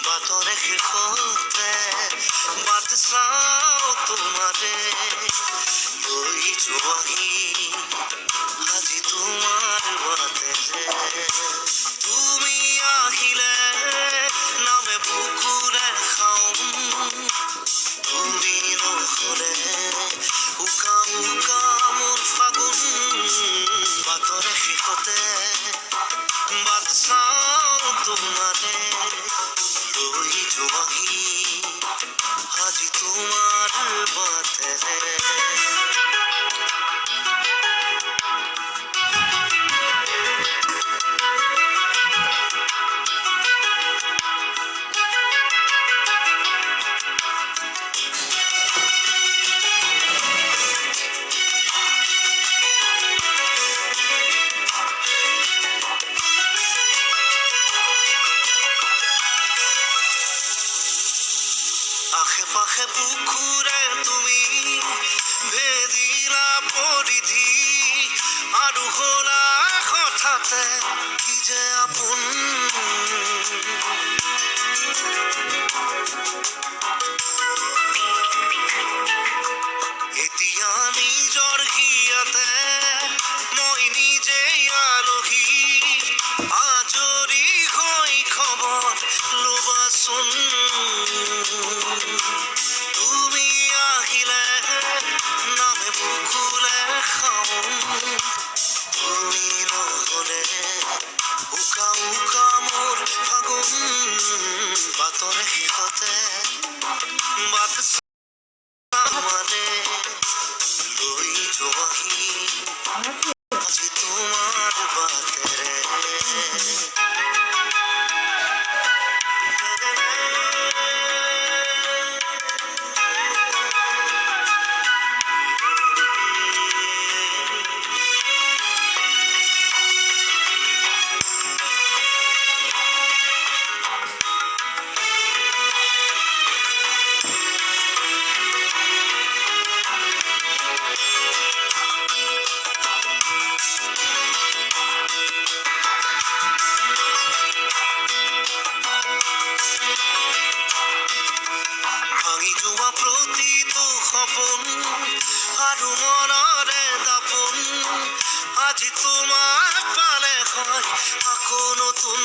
বাতৰে শেষতে but চাওঁ তোমাৰে লৈ যোৱাহি আজি তোমাৰ বাটেৰে তুমি আহিলে নামে বুকুৰে খাওঁ তুমি নহ'লে উকা উকা মোৰ ফাগুন বাতৰে শেষতে বাট চাওঁ তোমাৰে লৈ যোৱাহি আজি তোমাৰ বাটেৰে আশে পাশে বুকুৰে তুমি ভেদিলা পৰিধি আৰু হ'লা হঠাতে কি যে আপোন এতিয়া নিজৰ হিয়াতে মই নিজেই আলহী আজৰি হৈ খবৰ ল'বাচোন তুমি আহিলে নামে বুকুলে খাওঁ তুমি নহ'লে উকা উকা মোৰ ফাগুন বাতৰে শেষতে বাট চাওঁতে লৈ যোৱাহি আজি তোমাৰ বাটেৰে ভাঙি যোৱা প্ৰতিটো সপোন আৰু মনৰে দাপোন আজি তোমাক পালে হয় আকৌ নতুন